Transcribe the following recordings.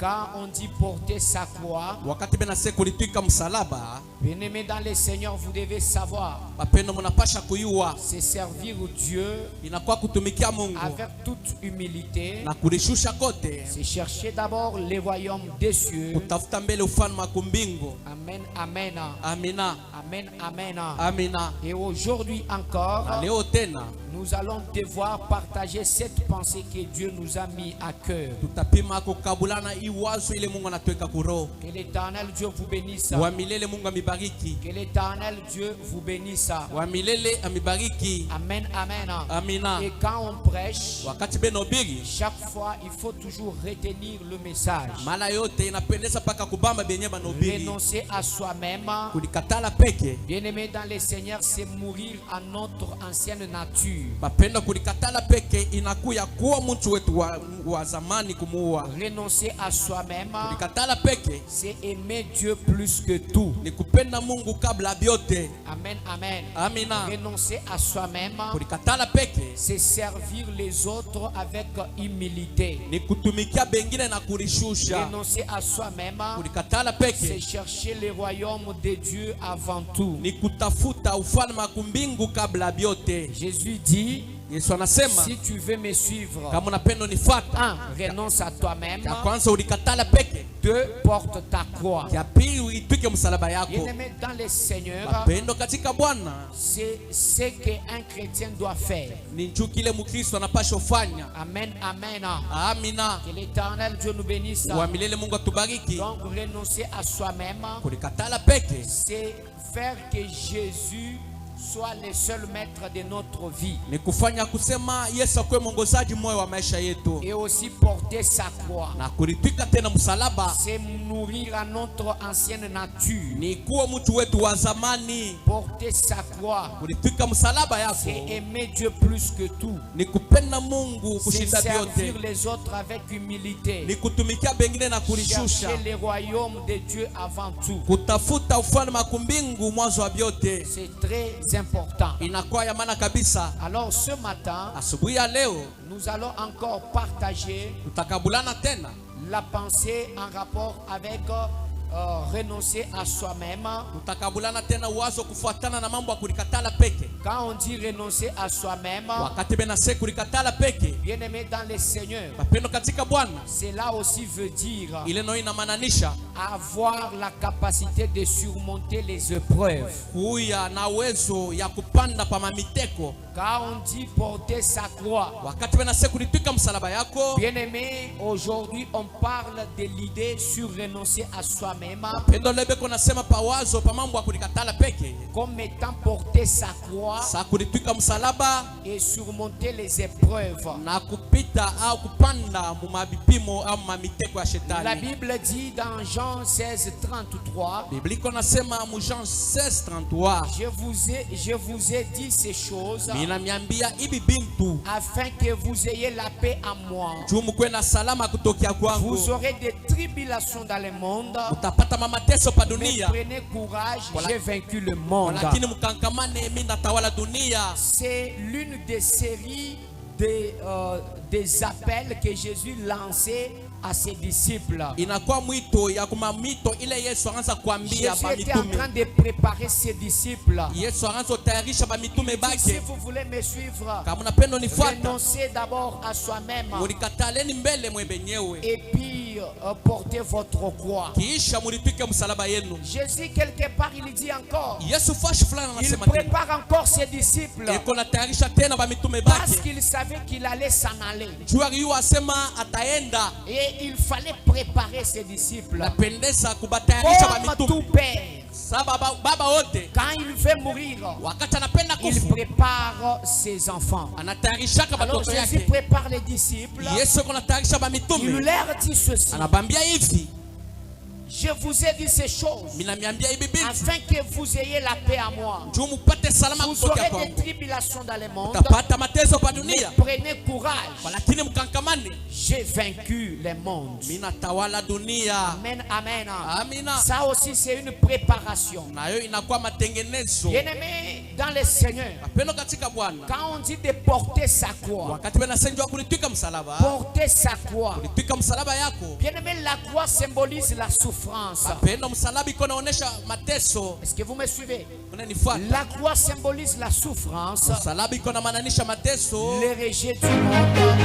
Quand on dit porter sa croix, wakati benase kulitwika msalaba, bien-aimés dans le Seigneur, vous devez savoir, bapendo munapasha kuyua c'est servir Dieu inakuwa kutumikia Mungu avec toute humilité. na kulishusha kote, C'est chercher d'abord les royaumes des cieux. kutafuta mbele ufalme wa kumbingu. Amen, amen. Amina, Amen, amen. amina. Et aujourd'hui Na encore, leo tena nous allons devoir partager cette pensée que Dieu nous a mis à cœur. tutapima kukabulana iwazo ile Mungu anatuweka kuroho. Que l'Éternel Dieu vous bénisse. Wa milele Mungu amibariki. Que l'Éternel Dieu vous bénisse. Wa milele amibariki. Amen, amen. Amina. Et quand on prêche, Wakati benobiri, chaque fois, il faut toujours retenir le message. mara yote inapendeza paka kubamba benye banobiri. Renoncer à soi-même. Kulikatala peke. Bien-aimé dans le Seigneur, c'est mourir à notre ancienne nature. Bapenda kulikatala peke inakuya kuwa mtu wetu wa zamani kumuua. Renoncer à soi-même, Kulikatala peke c'est aimer Dieu plus que tout. ni kupenda Mungu kabla byote. Amen, amen. Amina. Renoncer à soi-même, Kulikatala peke c'est servir les autres avec humilité. ni kutumikia bengine na kulishusha. Renoncer à soi-même, Kulikatala c'est peke chercher les royaumes de Dieu avant tout. ni kutafuta ufalme wa kumbingu kabla byote. Jésus dit, Yesu anasema si tu veux me suivre, kama unapenda nifuata, renonce à toi-même. ya kwanza ulikatala peke, 2, porte ta croix. ya pili uitwike msalaba yako. Bien-aimé dans le Seigneur, Mapendo katika Bwana c'est ce qu'un chrétien doit faire. ni njoo kile Mkristo anapaswa kufanya. Amen, amen. Amina. Que l'Éternel Dieu nous bénisse. Wa milele Mungu atubariki. Donc renoncer à soi-même, Kulikatala peke c'est faire que Jésus soit le seul maître de notre vie. ni kufanya kusema Yesu akwe mwongozaji moyo wa maisha yetu, Et aussi porter sa croix. na kulitwika tena msalaba C'est nourrir à notre ancienne nature. ni kuwa mtu wetu wa zamani. Porter sa croix, Kulitwika msalaba yako c'est aimer Dieu plus que tout. ni kupenda Mungu C'est kushinda servir vyote, les autres avec humilité. ni kutumikia bengine na kulishusha, Chercher les royaumes de Dieu avant tout. kutafuta ufalme wa kumbingu mwanzo wa vyote. C'est très important. Inakuwa ya maana kabisa. Alors ce matin, Asubuhi ya leo nous allons encore partager tutakabulana tena la pensée en rapport avec renoncer à soi-même. tutakabulana tena wazo kufuatana na mambo ya kulikatala peke. Quand on dit renoncer à soi-même, Wakati benase kulikatala peke, bien-aimé dans le Seigneur, mapendo katika Bwana, cela aussi veut dire ile no inamaanisha avoir la capacité de surmonter les épreuves. kuya na uwezo ya kupanda pa mamiteko. Quand on dit porter sa croix, Wakati benase kulitwika msalaba yako, bien-aimé, aujourd'hui on parle de l'idée sur renoncer à soi-même pendo lebe kona sema pa wazo pa mambo ya kulikatala peke, comme étant porter sa croix sa kulitwika msalaba et surmonter les épreuves. na kupita au kupanda mu mabipimo au mamiteko ya La shetani. Bible dit dans Jean 16:33, Biblia iko nasema mu Jean 16:33, je vous ai dit ces choses inamiambia ibi bintu afin que vous ayez la paix en moi. juu mkwe na salama kutokea kwangu. Vous aurez des tribulations dans le monde, Utapata mateso pa mais dunia, prenez courage, j'ai vaincu le monde. lakini mkankamane, mimi natawala dunia. C'est l'une des séries des appels que Jésus lançait à ses disciples. Inakuwa mwito ya kumamito ile Yesu anaanza kuambia Jésus ba était en mitume. train de préparer ses disciples. Yesu anaanza tayarisha ba mitume Si bake. vous voulez me suivre, Kama unapenda nifuata, renoncez d'abord à soi-même mulikataleni mbele mwe benyewe, et puis portez votre croix. kiisha mulitwike msalaba yenu. Jésus quelque part il dit encore, Yesu fashi fulani il anasema tena, prépare encore ses disciples eko na tayarisha tena ba mitume parce bake. qu'il savait qu'il allait s'en aller. Juu aliyo asema ataenda, Et il fallait préparer ses disciples. napendeza kubatayarisha ba Comme tout mitume. père, Saba baba wote quand il veut mourir, wakati anapenda il kufa prépare ses enfants. anatayarishaka Alors batoto Jésus yake. prépare les disciples. Yesu kuna tayarisha ba Il mitume, leur dit ceci, anabambia hivi, je vous ai dit ces choses minamiambia hivi bintu afin que vous ayez la paix à moi. juu mupate salama Vous kutokea aurez kwangu. des tribulations dans le monde, Utapata mateso pa mais dunia, prenez courage. lakini mkankamane, J'ai vaincu le monde. mimi natawala dunia. Amen, amen. Amina. Ça aussi c'est une préparation. Nayo inakuwa matengenezo. Bien-aimé, dans le Seigneur, Wapendwa katika Bwana, quand on dit de porter sa croix, wakati benasenjwa kulitwika msalaba, porter sa croix, kulitwika msalaba yako. bien aimé, la croix symbolise la souffrance. Wapendwa, msalaba iko naonesha mateso. Est-ce que vous me suivez? Unanifuata? La croix symbolise la souffrance, Msalaba iko na maanisha mateso, le rejet du monde,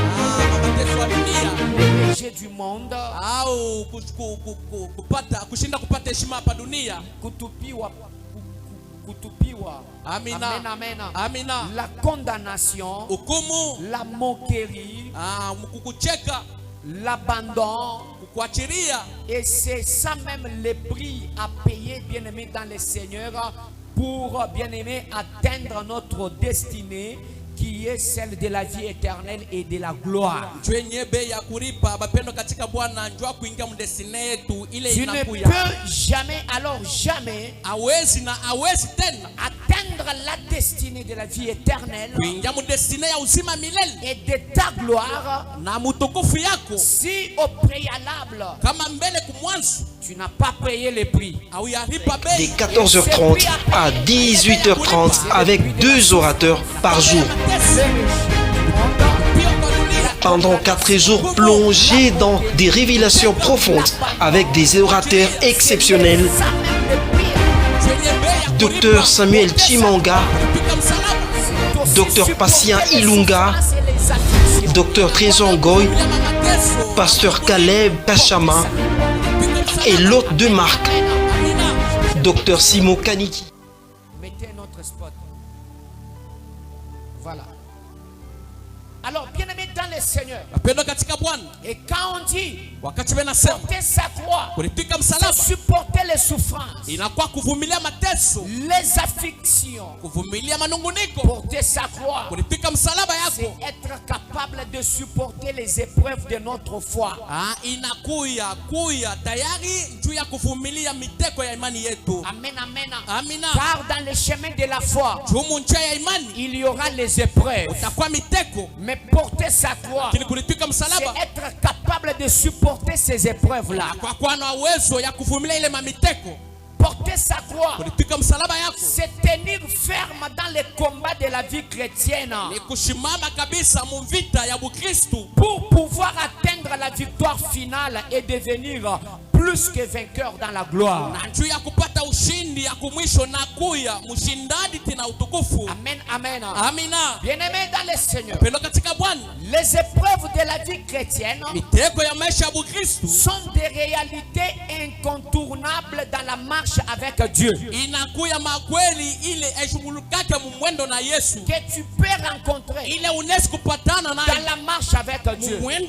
mateso ya dunia, le rejet du monde, au kushinda kupata heshima hapa dunia. kutupiwa. Amina. Amen, amen. Amina. La condamnation, Hukumu, la moquerie, kukucheka, l'abandon. kukuachilia. Et c'est ça même le prix à payer, bien-aimé, dans le Seigneur, pour, bien-aimé, atteindre notre destinée, qui est celle de la vie éternelle et de la gloire. Tu ne peux jamais, alors jamais, atteindre la destinée de la vie éternelle et de ta gloire si au préalable tu n'as pas payé le prix. De 14h30 à 18h30 avec 2 orateurs par jour. Pendant 4 jours plongés dans des révélations profondes avec des orateurs exceptionnels. Docteur Samuel Chimanga, Docteur Patient Ilunga, Docteur Trésor Goy, Pasteur Caleb Pachama et l'hôte de marque, Docteur Simo Kaniki. Mettez notre spot. Voilà. Alors, bien aimé dans le Seigneur, et quand on dit porter sa croix, c'est supporter les souffrances, les afflictions. Porter sa croix, c'est être capable de supporter les épreuves de notre foi. Amen, amen. Car dans le chemin de la foi, il y aura les épreuves. Mais porter sa croix, c'est être capable de supporter ces épreuves-là. Porter sa croix, c'est tenir ferme dans les combats de la vie chrétienne pour pouvoir atteindre la victoire finale et devenir plus que vainqueur dans la gloire. Amen, amen. Bien-aimé dans le Seigneur, les épreuves de la vie chrétienne sont des réalités incontournables dans la marche avec Dieu. Que tu peux rencontrer dans la marche avec Dieu. Amen,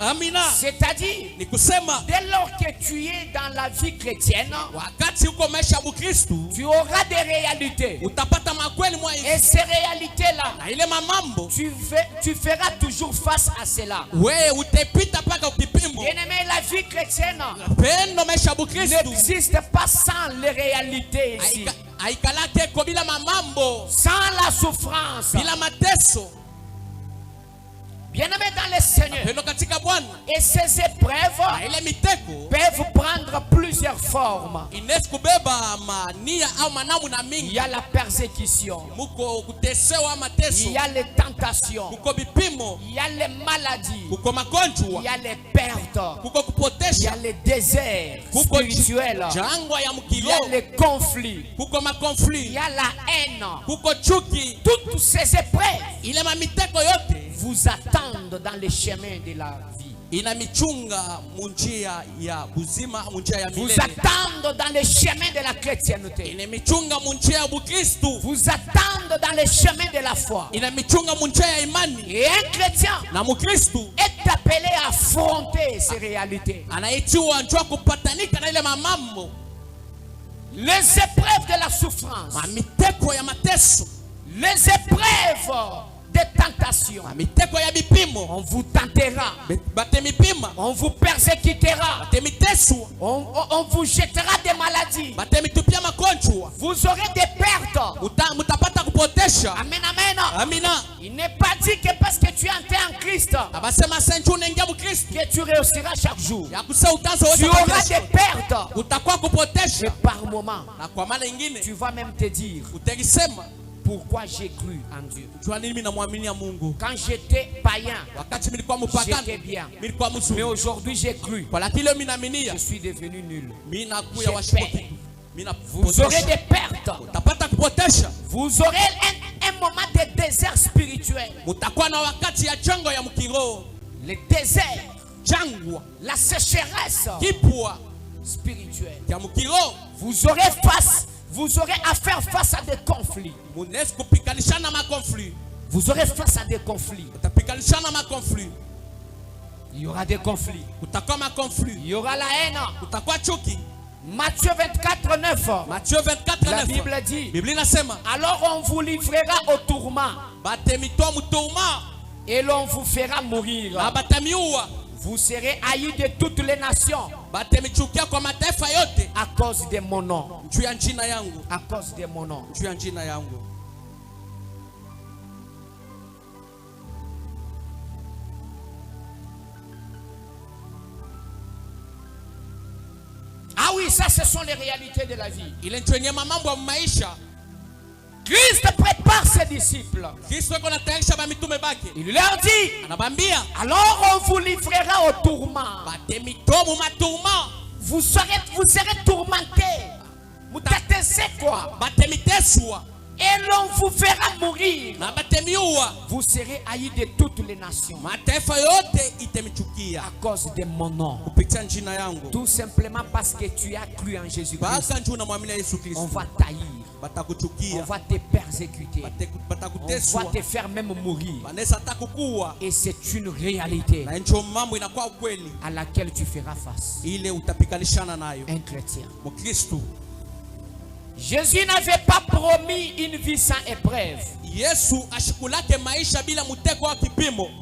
amen. C'est-à-dire, dès lors que tu es dans la vie chrétienne, tu auras des réalités. Et ces réalités-là, tu feras toujours face à cela. Bien-aimé, la vie chrétienne n'existe pas sans les réalités ici. Sans la souffrance. Bien-aimé dans le Seigneur, et ces épreuves peuvent prendre plusieurs formes. Il y a la persécution, il y a les tentations, il y a les maladies, il y a les pertes, il y a les déserts spirituels, il y a les conflits, il y a la haine. Toutes ces épreuves vous attendent dans les chemins de la vie. Vous attendent dans les chemins de la chrétienté. Vous attendent dans les chemins de la foi. Et un chrétien est appelé à affronter ces réalités. Les épreuves de la souffrance, les épreuves des tentations. On vous tentera. On vous persécutera. On vous jettera des maladies. Vous aurez des pertes. Amen, amen. Il n'est pas dit que parce que tu es entré en Christ que tu réussiras chaque jour. Tu auras des pertes. Et par moment, tu vas même te dire pourquoi j'ai cru en Dieu. Quand j'étais païen, j'étais bien. Mais aujourd'hui j'ai cru. Je suis devenu nul. Vous aurez des pertes. Vous aurez un moment de désert spirituel. Le désert, la sécheresse spirituelle. Vous aurez à faire face à des conflits. Vous aurez face à des conflits. Il y aura des conflits. Il y aura la haine. Matthieu 24, 9. La Bible dit, alors on vous livrera au tourment et l'on vous fera mourir. Vous serez haïs de toutes les nations à cause de mon nom. À cause de mon nom. Ah oui, ça ce sont les réalités de la vie. Christ prépare ses disciples. Il leur dit, alors on vous livrera au tourment. Vous serez tourmentés. Et l'on vous fera mourir. Vous serez haïs de toutes les nations à cause de mon nom. Tout simplement parce que tu as cru en Jésus-Christ. On va t'haïr. On va te persécuter. On va te faire même mourir. Et c'est une réalité à laquelle tu feras face. Un chrétien. Jésus n'avait pas promis une vie sans épreuve.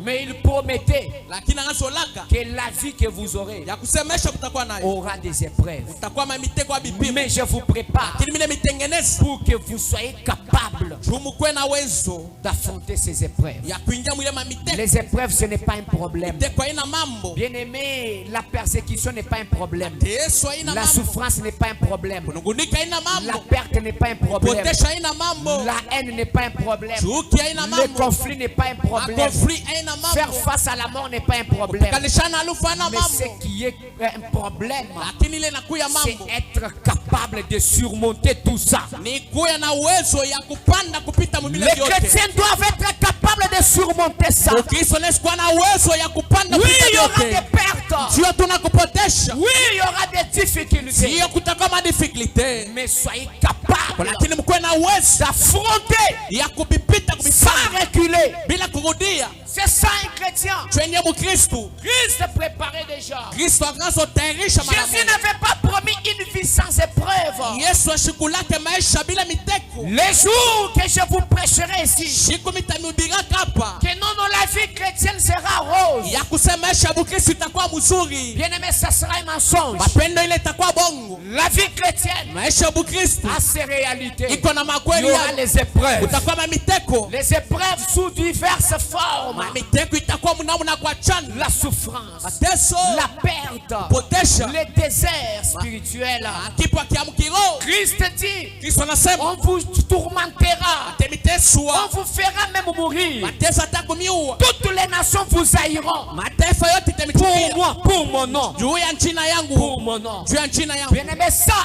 Mais il promettait que la vie que vous aurez aura des épreuves. Mais je vous prépare pour que vous soyez capables d'affronter ces épreuves. Les épreuves, ce n'est pas un problème. Bien aimé, la persécution n'est pas un problème. La souffrance n'est pas un problème. La perte n'est pas un problème. La haine n'est pas un problème. Le conflit n'est pas un problème. Faire face à la mort n'est pas un problème. Mais ce qui est un problème, c'est être capable de surmonter tout ça. Les chrétiens doivent être capables de surmonter ça. Oui, il y aura des pertes. Oui, il y aura des difficultés. Mais soyez capables d'affronter sans reculer. C'est ça un chrétien. Christ préparait déjà. Jésus n'avait pas promis une vie sans épreuve. Les jours que je vous prêcherai ici, que non, la vie chrétienne sera rose. Bien aimé, ça sera un mensonge. La vie chrétienne a ses réalités. Il y aura les épreuves. Les épreuves sous diverses formes. La souffrance, la perte, le désert spirituel. Christ dit, on vous tourmentera, on vous fera même mourir. Toutes les nations vous haïront pour moi, pour mon nom. Pour mon nom. Bien aimé, ça,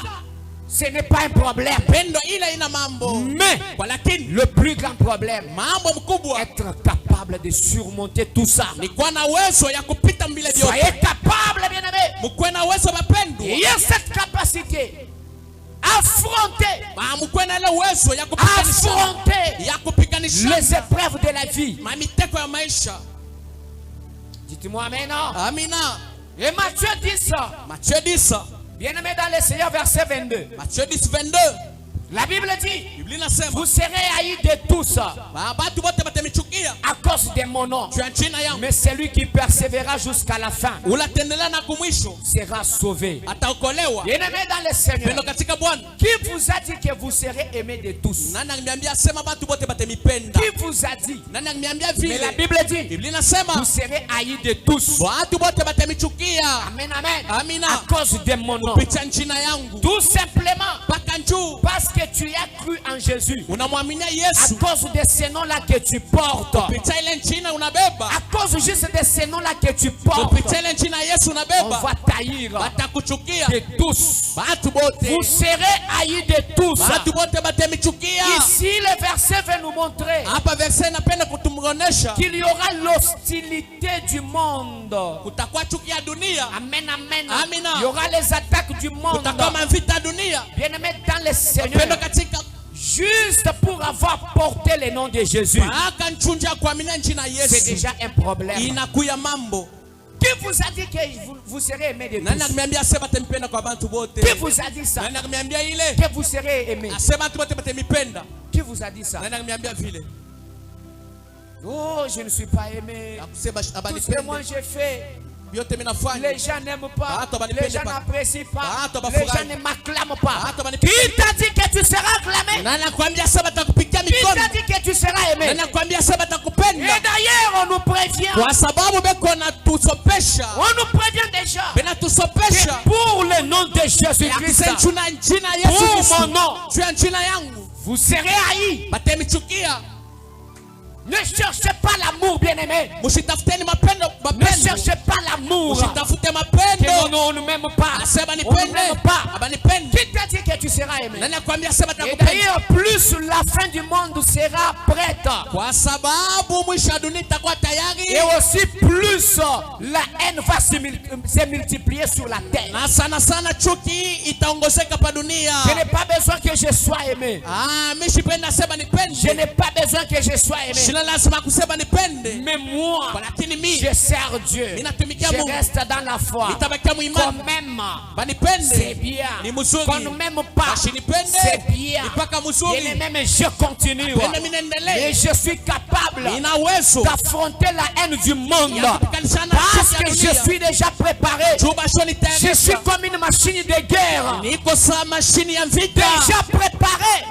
ce n'est pas un problème. Mais le plus grand problème, être capable de surmonter tout ça. Soyez capable, bien aimé. Il y a cette capacité. Affronter les épreuves de la vie. Dites-moi amen. Et Matthieu dit ça. Bien aimé dans le Seigneur, verset 22. Matthieu 10, 22. La Bible dit, vous serez haïs de tous à cause de mon nom. Mais celui qui persévérera jusqu'à la fin sera sauvé. Bien-aimé dans le Seigneur, qui vous a dit que vous serez aimé de tous? Qui vous a dit? Mais la Bible dit, vous serez haïs de tous. Amen, amen. À cause de mon nom. Tout simplement parce que tu as cru en Jésus. À cause de ce nom-là que tu portes. À cause juste de ce nom-là que tu portes. On va taillir de tous. Vous serez haïs de tous. Ici le verset veut nous montrer qu'il y aura l'hostilité du monde. Amen, amen. Il y aura les attaques du monde. Bien-aimé dans le Seigneur, juste pour avoir porté le nom de Jésus, c'est déjà un problème. Qui vous a dit que vous serez aimé de tous? Qui vous a dit ça? Que vous serez aimé? Qui vous a dit ça? Oh, je ne suis pas aimé. Tout ce que moi j'ai fait, les gens n'aiment pas, les gens n'apprécient pas, les gens ne m'acclament pas. Qui t'a dit que tu seras acclamé? Qui t'a dit que tu seras aimé? Et d'ailleurs, on nous prévient. On nous prévient déjà que pour le nom de Jésus-Christ, pour mon nom, vous serez haïs. Ne cherchez pas l'amour, bien-aimé. Ne cherchez pas l'amour. Que on ne m'aime pas. On ne m'aime pas. Qui t'a dit que tu seras aimé? Et d'ailleurs, plus la fin du monde sera prête, et aussi plus la haine va se multiplier sur la terre. Je n'ai pas besoin que je sois aimé. Je n'ai pas besoin que je sois aimé. Mais moi, je sers Dieu. Je reste dans la foi. Qu'on m'aime, c'est bien. Qu'on ne m'aime pas, c'est bien. Et même je continue. Et je suis capable d'affronter la haine du monde. Parce que je suis déjà préparé. Je suis comme une machine de guerre. Déjà préparé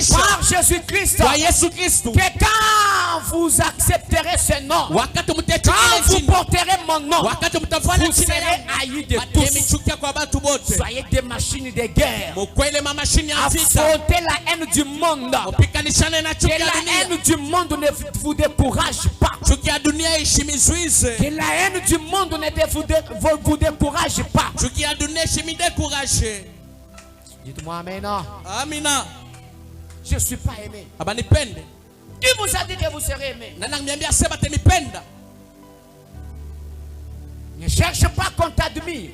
par Jésus-Christ. Que quand vous accepterez ce nom, quand vous porterez mon nom, vous serez haïs de tous. Soyez des machines de guerre. Affrontez la haine du monde. Que la haine du monde ne vous décourage pas. Que la haine du monde ne vous décourage pas. Dites-moi amen. Amina. Je ne suis pas aimé. Qui vous a dit que vous serez aimé? Ne cherche pas qu'on t'admire.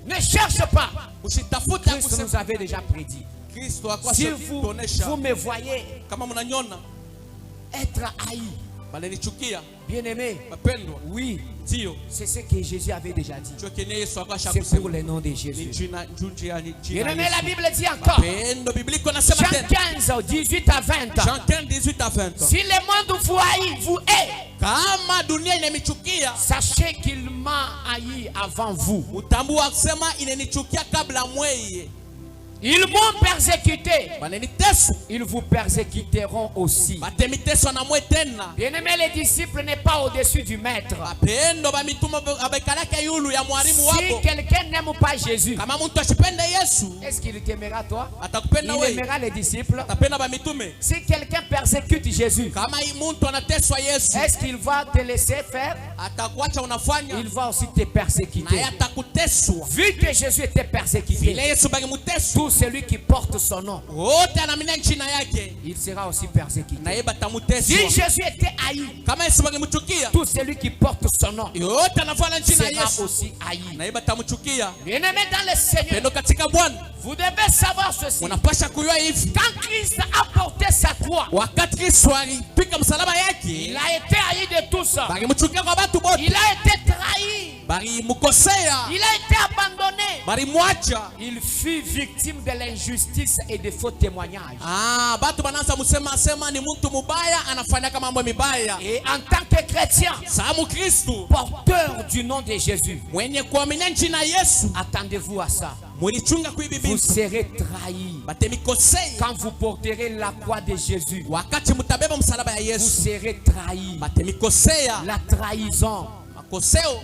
Ne cherche pas. Christ nous avait déjà prédit. Si vous me voyez être haï, bien-aimé, oui, c'est ce que Jésus avait déjà dit. C'est pour le nom de Jésus. Bien-aimé, la Bible dit encore, Jean 15, 18 à 20. Si le monde vous haït, vous hait, sachez qu'il m'a haï avant vous. Ils m'ont persécuté. Ils vous persécuteront aussi. Bien-aimé, les disciples n'est pas au-dessus du maître. Si quelqu'un n'aime pas Jésus, est-ce qu'il t'aimera toi? Il aimera les disciples. Si quelqu'un persécute Jésus, est-ce qu'il va te laisser faire? Il va aussi te persécuter. Vu que Jésus était persécuté, tout celui qui porte son nom, il sera aussi persécuté. Si Jésus était haï, tout celui qui porte son nom sera aussi haï. Bien-aimé dans le Seigneur, vous devez savoir ceci. Quand Christ a porté sa croix, il a été haï de tous. Il a été trahi. Il a été abandonné. Il fut victime de l'injustice et de faux témoignages. Et en tant que chrétien, porteur du nom de Jésus, attendez-vous à ça. Vous serez trahi. Quand vous porterez la croix de Jésus, vous serez trahi. La trahison.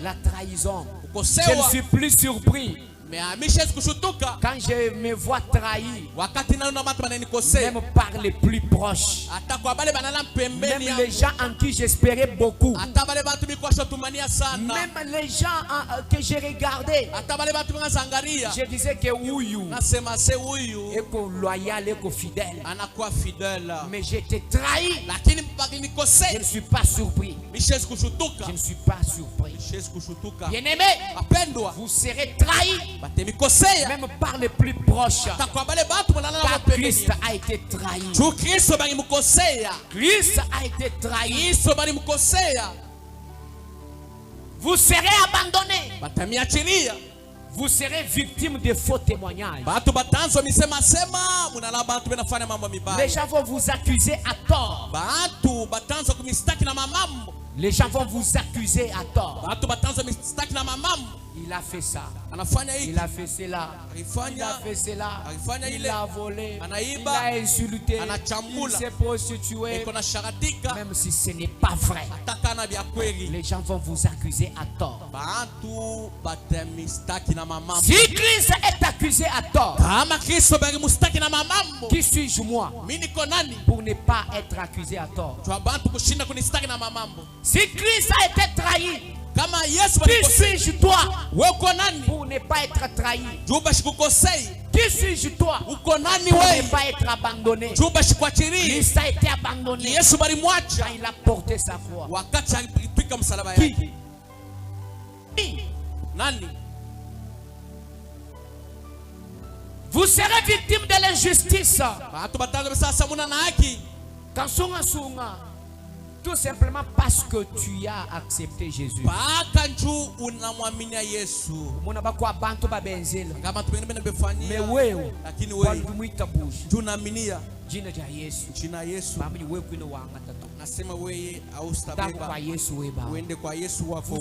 La trahison. Je ne suis plus surpris. Quand je me vois trahi, même par les plus proches, même les gens en qui j'espérais beaucoup, même les gens que j'ai regardés, je disais que Ouyou est loyal et fidèle, mais j'étais trahi. Je ne suis pas surpris. Je ne suis pas surpris. Bien-aimé, vous serez trahi même par les plus proches. Car Christ a été trahi. Christ a été trahi. Vous serez abandonné. Vous serez victime de faux témoignages. Les gens vont vous accuser à tort. Les gens vont vous accuser à tort. Il a fait ça. Il a fait cela. Il a fait cela. Il a volé. Il a insulté. Il s'est prostitué. Même si ce n'est pas vrai, les gens vont vous accuser à tort. Si Christ est accusé à tort, qui suis-je moi pour ne pas être accusé à tort? Si Christ a été trahi, qui suis-je toi pour ne pas être trahi? Qui suis-je toi pour ne pas être abandonné? Christ a été abandonné quand il a porté sa croix. Qui? Vous serez victime de l'injustice. Tout simplement parce que tu as accepté Jésus. Mais wewe walumuita bushi jina ja Yesu bamni wewe kwino wanga tatu nasema wewe kwa Yesu uende kwa Yesu wako.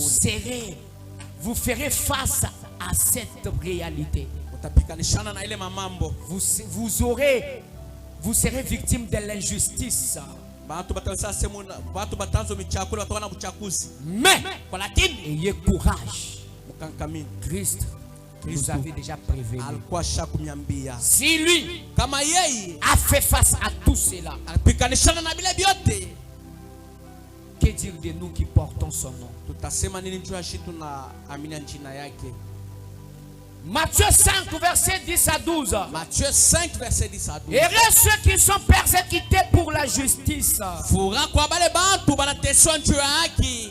Vous ferez face à cette réalité. Vous serez victime de l'injustice. Mais ayez courage. Christ nous avait déjà prévenu. Si lui a fait face à tout cela, que dire de nous qui portons son nom? Matthieu 5, verset 10 à 12. Matthieu 5, verset 10 à 12. Et ceux qui sont persécutés pour la justice,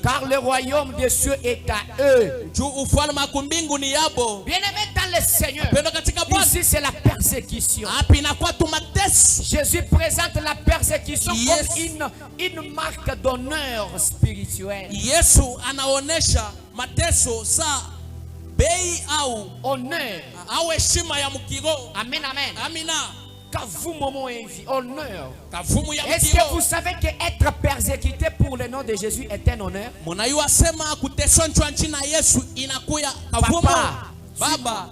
car le royaume des cieux est à eux. Bien-aimés dans le Seigneur, ici c'est la persécution. Jésus présente la persécution comme une marque d'honneur spirituel. Honneur. Amen, amen. Honneur. Est-ce que vous savez que être persécuté pour le nom de Jésus est un honneur? Papa,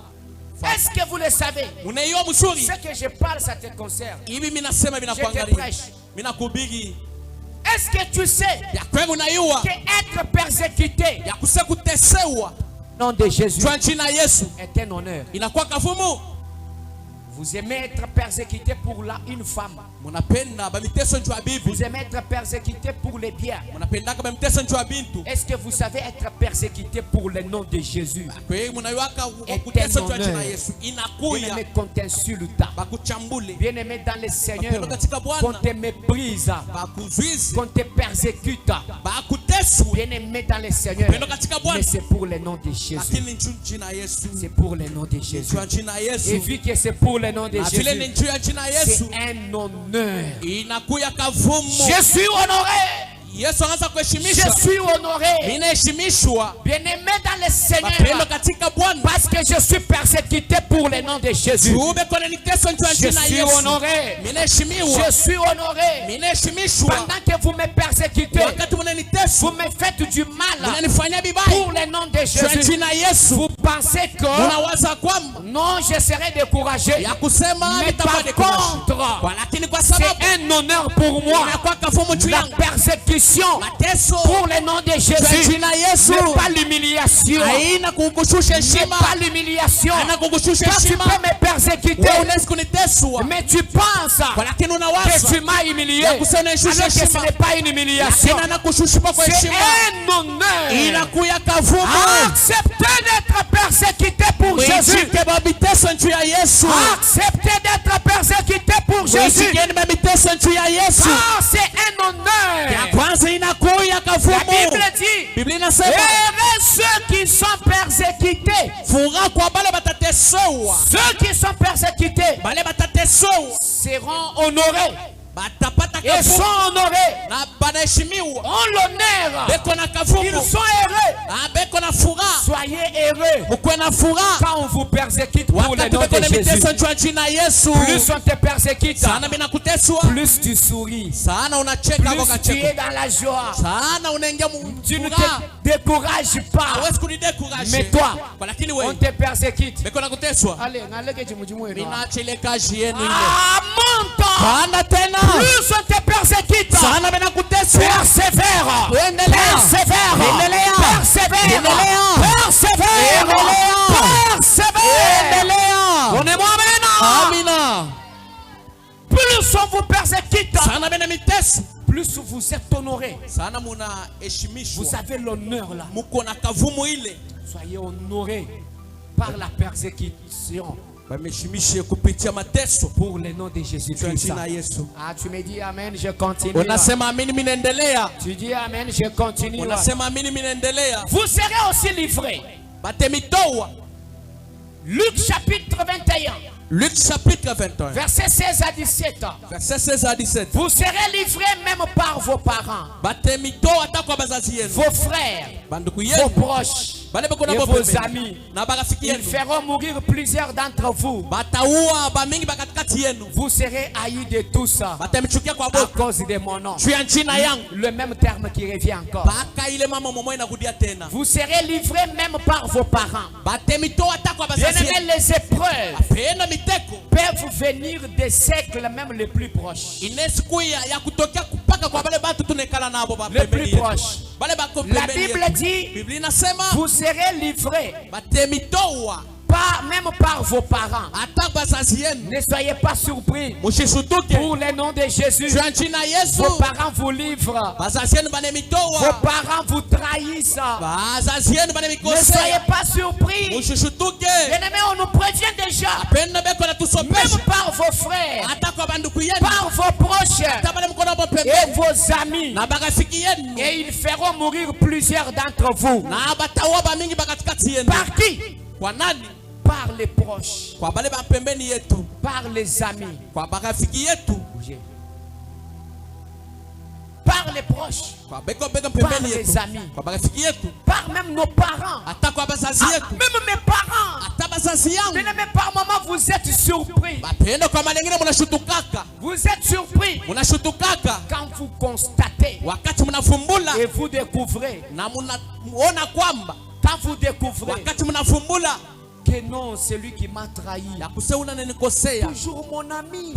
est-ce que vous le savez? Ce que je parle, ça te concerne. Je te prêche. Est-ce que tu sais que être persécuté nom de Jésus est un honneur? Vous aimez être persécuté pour une femme. Vous aimez être persécuté pour les biens. Est-ce que vous savez être persécuté pour le nom de Jésus est un honneur? Bien-aimé, qu'on t'insulte, bien-aimé dans le Seigneur, qu'on te méprise, qu'on te persécute, bien-aimé dans le Seigneur, mais c'est pour le nom de Jésus. C'est pour le nom de Jésus. Et vu que c'est pour le nom de Jésus, c'est un honneur. Je suis honoré Yesu anaanza kuheshimishwa. Je suis honoré. Ninaheshimishwa. Bien-aimé dans le Seigneur. Mapendo katika Bwana. Parce que je suis persécuté pour le nom de Jésus. Je suis honoré. Je suis honoré. Pendant que vous me persécutez, vous me faites du mal pour le nom de Jésus. Vous pensez que non, je serai découragé. Mais par contre, c'est un honneur pour moi. La persécution pour le nom de Jésus n'est pas l'humiliation. C'est pas l'humiliation. Toi, tu peux me persécuter, mais tu penses que tu m'as humilié, alors que ce n'est pas une humiliation. C'est un honneur. Acceptez d'être persécuté pour Jésus. Acceptez d'être persécuté pour Jésus. Ah, c'est un honneur. La Bible dit, heureux ceux qui sont persécutés. Ceux qui sont persécutés seront honorés. Ils sont honorés. On l'honneur. Ils sont heureux. Soyez heureux. Quand on vous persécute pour le nom de Jésus. Plus on te persécute, plus tu souris. Plus tu es dans la joie. Tu ne te décourages pas. Mais toi, on te persécute. Allez, monte. Plus on te persécute, persévère, donnez-moi maintenant. Plus on vous persécute, plus vous êtes honoré. Vous avez l'honneur là. Soyez honoré par la persécution. Pour le nom de Jésus-Christ. Ah, tu me dis amen, je continue. Tu dis amen, je continue. Vous serez aussi livrés. Luc chapitre 21. Luc chapitre 21. Verset 16 à 17. Verset 16 à 17. Vous serez livrés même par vos parents, vos frères, vos proches et vos amis. Ils feront mourir plusieurs d'entre vous. Vous serez haïs de tous à cause de mon nom. Le même terme qui revient encore. Vous serez livrés même par vos parents. Bien-aimés, les épreuves peuvent venir des siècles même les plus proches. Les plus proches. La Bible dit, vous serez livrés même par vos parents. Ne soyez pas surpris. Pour le nom de Jésus, vos parents vous livrent. Vos parents vous trahissent. Ne soyez pas surpris. Bien-aimés, on nous prévient déjà. Même par vos frères, par vos proches et vos amis. Et ils feront mourir plusieurs d'entre vous. Par qui? Par les proches, par les amis, par les proches, par les amis, par même nos parents, même mes parents. Bien-aimés, par moment vous êtes surpris. Vous êtes surpris quand vous constatez et vous découvrez, quand vous découvrez que non, c'est lui qui m'a trahi. Toujours mon ami,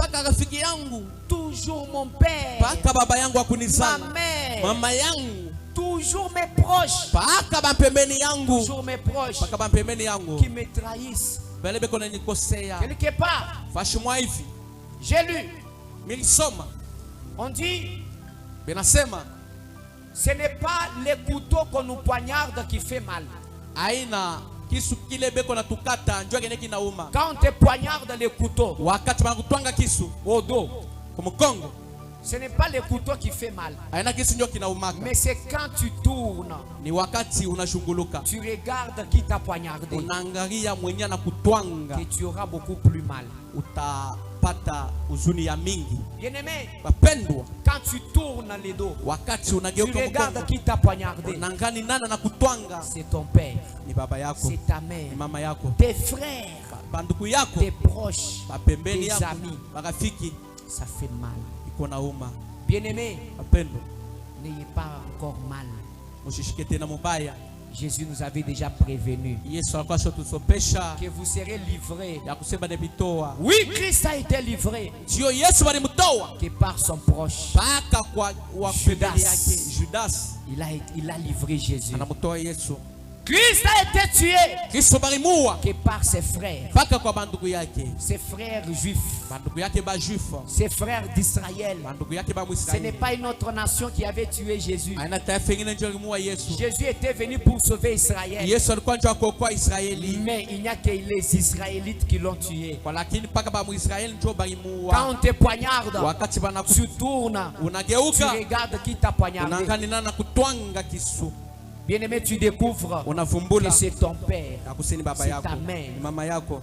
toujours mon père, ma mère, toujours mes proches, toujours mes proches qui me trahissent. Quelque part, j'ai lu, on dit, ce n'est pas les couteaux qu'on nous poignarde qui fait mal. Quand on te poignarde les couteaux au dos, ce n'est pas le couteau qui fait mal, mais c'est quand tu tournes, tu regardes qui t'a poignardé, que tu auras beaucoup plus mal. unapata huzuni ya mingi. Bien-aimé, Wapendwa, quand tu tournes les dos, wakati tu unageuka regardes mgongo, qui t'a poignardé. unangani nana na kutwanga, C'est ton père, ni baba yako, c'est ta mère, ni mama yako, tes frères, banduku yako, tes proches, bapembeni tes yako, amis. marafiki. Ça fait mal. Iko na uma. Bien-aimé, Wapendwa, n'ayez pas encore mal. musishike tena mubaya. Jésus nous avait déjà prévenu Yesu alikuwa shotusopesha que vous serez livrés. ya kusema nebitoa. Oui, Christ a été livré Sio Yesu balimtoa que par son proche. paka kwa wapembeni yake Judas Il a livré Jésus. anamtoa Yesu. Christ a été tué Kristo balimuua que par ses frères. paka kwa bandugu yake, Ses frères juifs. bandugu yake ba juif, Ses frères d'Israël. bandugu yake ba Ce n'est Mwisraeli. pas une autre nation qui avait tué Jésus. Aina taifa ingine ndio limuua Yesu. Jésus était venu pour sauver Israël. Yesu alikuwa ndio kuokoa Israeli, Mais il n'y a que les Israélites qui l'ont tué. kwa lakini paka ba Mwisraeli ndio Quand balimuua. on te poignarde, Wakati bana tu tournes, tu unageuka, regardes qui t'a poignardé. unangani nana kutwanga kisu, Bien-aimé, tu découvres que unavumbula c'est ton père, akusini baba c'est yako, ta mère, ni mama yako,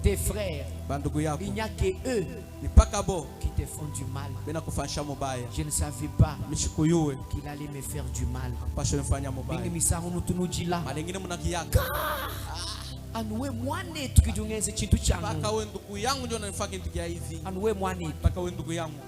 tes frères. bandugu yako, Il n'y a que eux ni paka bo qui te font du mal. bena kufanisha mubaya. Je ne savais pas Mishikuyuwe qu'il allait me faire du mal. pasho mfanya mubaya. Mingi misango nutunujila. Malengine munakiyaka Anuwe mwane tukijungeze chintu changu. paka we ndugu yangu ndio unanifanya kitu kia hivi, Anuwe mwane paka we ndugu yangu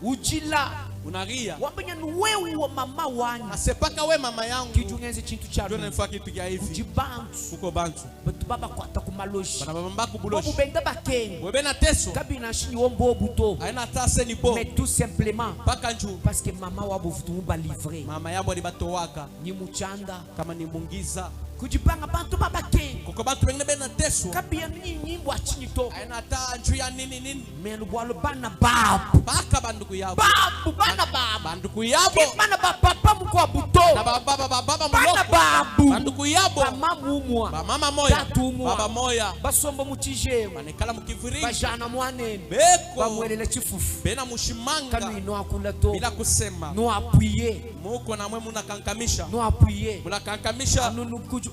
ujila. unaria Wabanya nuwe wa mama wanyu. ase paka we mama yangu Kijungeze chintu ndio changu. unanifanya kitu kia hivi. Ujibantu. Uko bantu Batu baba kwata kumaloshi. bana baba mbaku Bobu buloshi benda bakengu. webe na teso Kabina shini wombo buto. aina tase ni bo Mais tout simplement paka njuu parce que mama wabo vutumu ba livré. mama yabo ni batowaka Ni muchanda. kama ni mungiza Kujipanga bantu baba kengu. kuko bantu bengine bena teso Kabia nyinyi bwachini to. aina ta njuu ya nini nini Melu bwalo bana babu. paka bandugu yabo Babu bana babu. bandugu yabo Bana papa mukwa buto. na baba Bana muloko babu. bandugu yabo Mama mumwa. ba mama moya Tatu umwa. baba moya Basombo mutijema. banekala mukiviri Bajana mwanene. beko Bamwelele chifufu. bena mushimanga Kanu ino akula to. bila kusema No appuyer. muko na mwe munakankamisha No appuyer. munakankamisha Anu kuju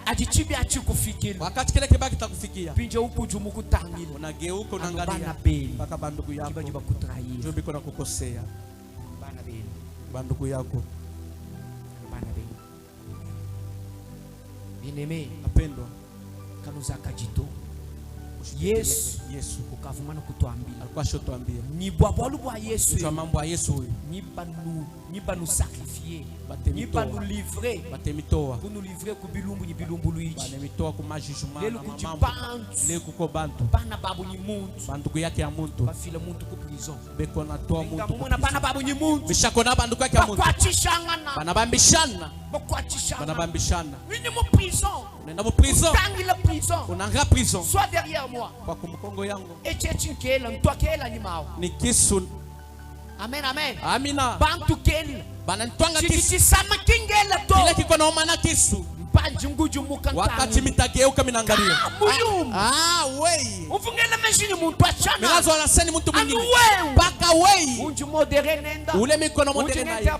ajichibi achikufikiri. wakati kile kibaki takufikia Pinje ukuju mukutangile. unageuka Bana unaangalia beli. mpaka bandugu yako Kibaji bakutrahiri. ndio biko na kukosea Bana beli. bandugu yako. Bana beli. Bien-aimé, Napendwa, kanuzaka jito. Yesu Yesu ukavumana kutuambia. alikuwa shotuambia Ni bwabwalu bwa Yesu. kwa mambo ya Yesu huyu Ni ba nous sacrifier. Batemitoa. Ni ba nous livrer. batemitoa Pour nous livrer ku bilumbu ni bilumbu luiji. banemitoa ku majijuma Lelo na kuti mamambo bantu. le kuko bantu Bana babu ni muntu. bandugu yake ya muntu Bafile muntu ku prison. beko natoa muntu Ngamumona bana babu ni muntu. bishakona bandugu yake ya muntu Bakwachishangana. banabambishana Bakwachishangana. banabambishana Ni mu prison. unaenda mu prison Tangi la prison. unanga prison Sois derrière moi. kwa kumkongo yangu Echechi kela mtwakela ni mao. ni kisu. Amen amen. Amina Bantu kela. bananitwanga kisu Chichichama kingela to. kile kiko na umana kisu Mpanji nguju mukantanga. wakati mitageuka minangalia Muyumu. wei Ufungela meshini muntu achana. minazo anaseni mtu mwingine Anu wewe. paka wei Unju modere nenda. ule mikono modele naye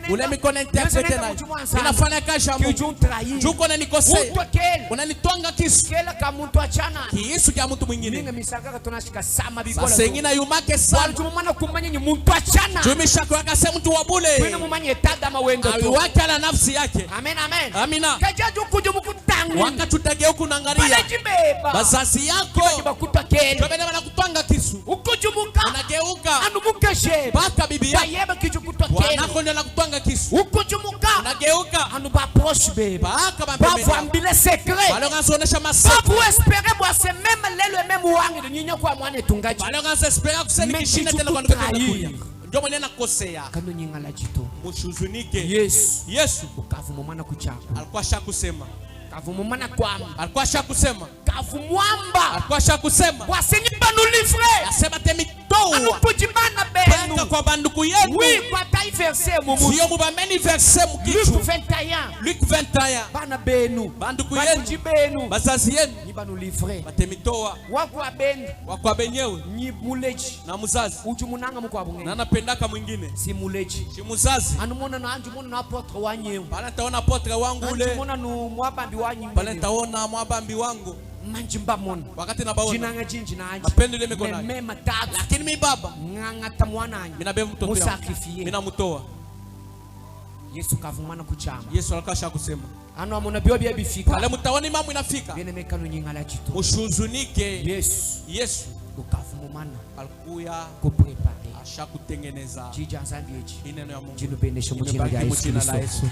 ule mikono interprete naye inafanya kazi ya Mungu juko na nikosea unanitwanga kisu kela ka muntu achana. kisu kya mtu mwingine Ninga misaka tunashika sama bikola. sasa ingine yumake sana Walju mumana kumanya ni muntu achana. jumisha kwa kase mtu wa bule Kwena mumanya tada mawendo tu. aliwake ala nafsi yake. Amen amen. Amina Kajajo kuju mukutangi. wakati utageuka unaangalia Banajibeba. bazazi yako Bakuta kela. tobene banakutwanga kisu Ukujumuka. unageuka Anu mukeshe. paka bibi yako Bayeba kijukutwa kela. wanako ndio nakutwanga kisu Ukujumuka. unageuka Anu baproche beba. paka Bavu bapembe ambile secret. balongazonesha maseko Bavu espere bwase meme lelo meme wangi de nyinya kwa mwane tungaji. balongazoespera kuseni Mais kishina kitu tena kwa kutrahir. ndugu ndio mwenye nakosea Kano nyinga la jito. mushuzunike Yesu. Yesu Kavu mwana kuchako. alikuwa shakusema Kavu mwana kwama. alikuwa shakusema Kavu mwamba. alikuwa shakusema Bwase nipa nous livrer. asema temitoa Anu kujibana paka benu. kwa banduku yenu Oui, kwa tai verset mumu. sio mubameni verse Luc mukichu 21. Luc 21 Bana benu. banduku Bana yenu jibenu. bazazi yenu Niba nous livrer. batemitoa Wakwa benu. wakwa benyewe Ni muleji. na muzazi Uju munanga mukwa na bungeni. napendaka mwingine Si muleji. si muzazi Anu mona na anju mona na apotre wanyewe. pale nitaona potre wangu Anju ule mona nu mwabambi wanyi. pale nitaona mwabambi wangu wakati nabaona napenda ile mikono lakini mimi baba minabeba mtoto yangu minamutoa. Yesu kavumana kuchama. Yesu alikasha kusema ano amona byo bya bifika ale mutawani mamu inafika bene mekano nyingala chito ushuzunike. Yesu ukavumana alikuya kuprepare ashakutengeneza jija nzambi echi ineno ya Mungu jinubenesha mu jina la Yesu.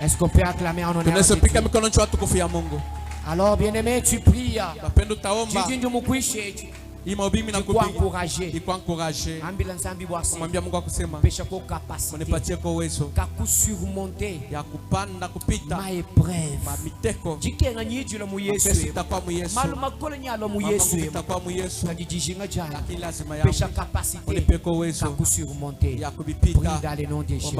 Est-ce qu'on peut acclamer en honneur de Dieu? Mikono chwa tukufu ya Mungu. Alors bien-aimé, tu pries. Napenda utaomba. Jiji ndio mkwishe. Imobimi na kupiga. Encourager. Ambulance ambi boisi. Kumwambia Mungu akusema. Pesha kwa capacité. Unipatie kwa uwezo. Kaku surmonter. Ya kupanda kupita. Ma épreuve. Ma miteko. Jikenga nyijilo mu Yesu. Itakuwa mu Yesu. Maluma kole nyalo mu Yesu. Itakuwa mu Yesu. Kajijinga jana. Lakini lazima ya. Pesha capacité. Unipe kwa uwezo. Kaku surmonter. Ya kubipita. Prie dans le nom de Jésus.